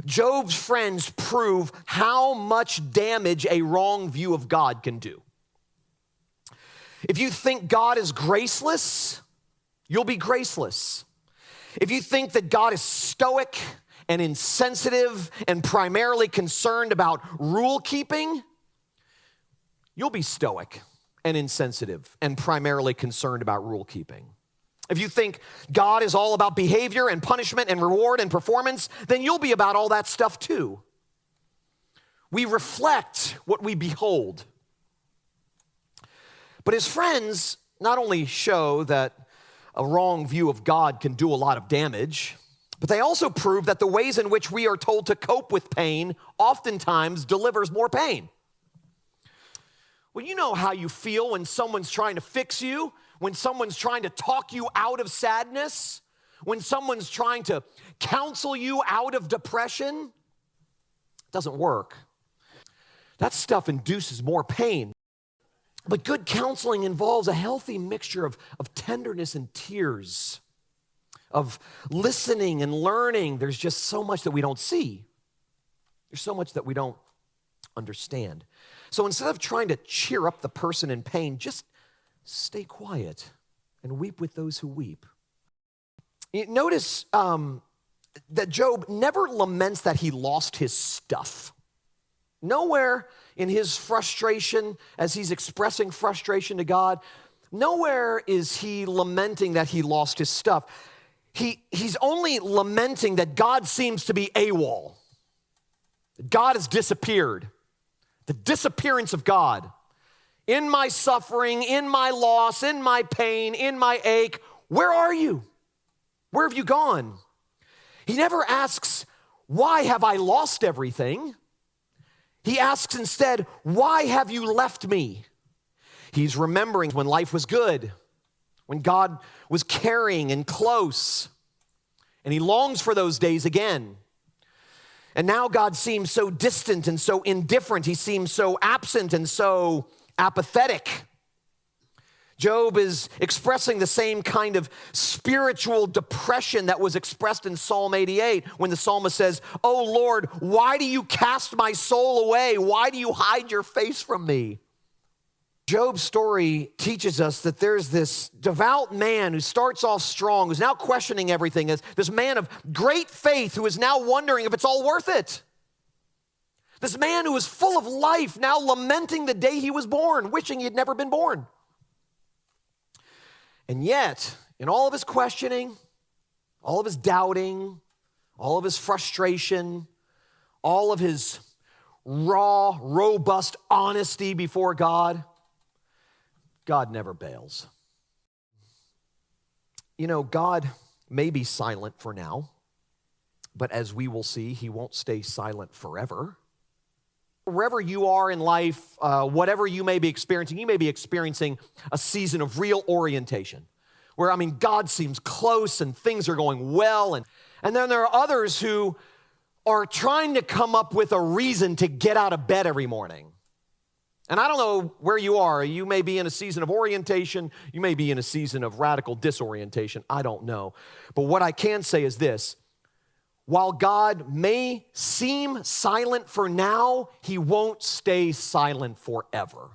Job's friends prove how much damage a wrong view of God can do. If you think God is graceless, you'll be graceless. If you think that God is stoic and insensitive and primarily concerned about rule keeping, you'll be stoic and insensitive and primarily concerned about rule keeping. If you think God is all about behavior and punishment and reward and performance, then you'll be about all that stuff too. We reflect what we behold. But his friends not only show that a wrong view of God can do a lot of damage, but they also prove that the ways in which we are told to cope with pain oftentimes delivers more pain. Well, you know how you feel when someone's trying to fix you, when someone's trying to talk you out of sadness, when someone's trying to counsel you out of depression. It doesn't work. That stuff induces more pain. But good counseling involves a healthy mixture of tenderness and tears, of listening and learning. There's just so much that we don't see. There's so much that we don't understand. So instead of trying to cheer up the person in pain, just stay quiet and weep with those who weep. Notice that Job never laments that he lost his stuff. Nowhere in his frustration, as he's expressing frustration to God, nowhere is he lamenting that he lost his stuff. He's only lamenting that God seems to be AWOL. God has disappeared. The disappearance of God. In my suffering, in my loss, in my pain, in my ache, where are you? Where have you gone? He never asks, why have I lost everything? He asks instead, why have you left me? He's remembering when life was good, when God was caring and close, and he longs for those days again. And now God seems so distant and so indifferent. He seems so absent and so apathetic. Job is expressing the same kind of spiritual depression that was expressed in Psalm 88 when the psalmist says, "Oh Lord, why do you cast my soul away? Why do you hide your face from me?" Job's story teaches us that there's this devout man who starts off strong, who's now questioning everything, as this man of great faith who is now wondering if it's all worth it. This man who is full of life, now lamenting the day he was born, wishing he had never been born. And yet, in all of his questioning, all of his doubting, all of his frustration, all of his raw, robust honesty before God, God never bails. You know, God may be silent for now, but as we will see, he won't stay silent forever. Wherever you are in life, whatever you may be experiencing a season of real orientation where, God seems close and things are going well. And then there are others who are trying to come up with a reason to get out of bed every morning. And I don't know where you are. You may be in a season of orientation. You may be in a season of radical disorientation. I don't know. But what I can say is this. While God may seem silent for now, he won't stay silent forever.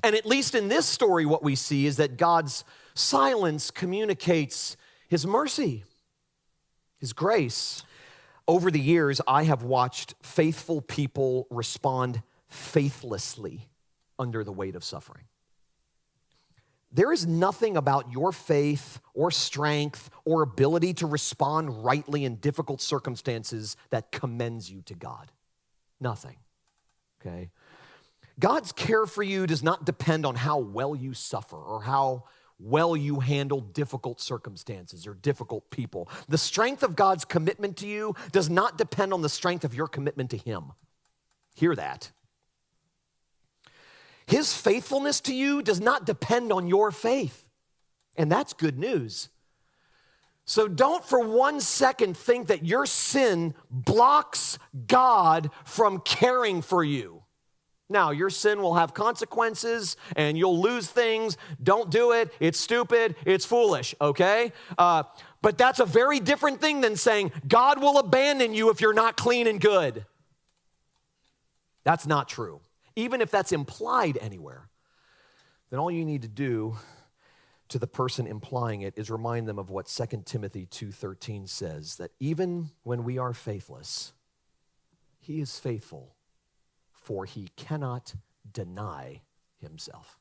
And at least in this story, what we see is that God's silence communicates his mercy, his grace. Over the years, I have watched faithful people respond faithlessly under the weight of suffering. There is nothing about your faith or strength or ability to respond rightly in difficult circumstances that commends you to God. Nothing, okay? God's care for you does not depend on how well you suffer or how well you handle difficult circumstances or difficult people. The strength of God's commitment to you does not depend on the strength of your commitment to him. Hear that. His faithfulness to you does not depend on your faith. And that's good news. So don't for 1 second think that your sin blocks God from caring for you. Now, your sin will have consequences and you'll lose things. Don't do it. It's stupid. It's foolish, okay? But that's a very different thing than saying God will abandon you if you're not clean and good. That's not true. Even if that's implied anywhere, then all you need to do to the person implying it is remind them of what 2 Timothy 2:13 says, that even when we are faithless, he is faithful, for he cannot deny himself.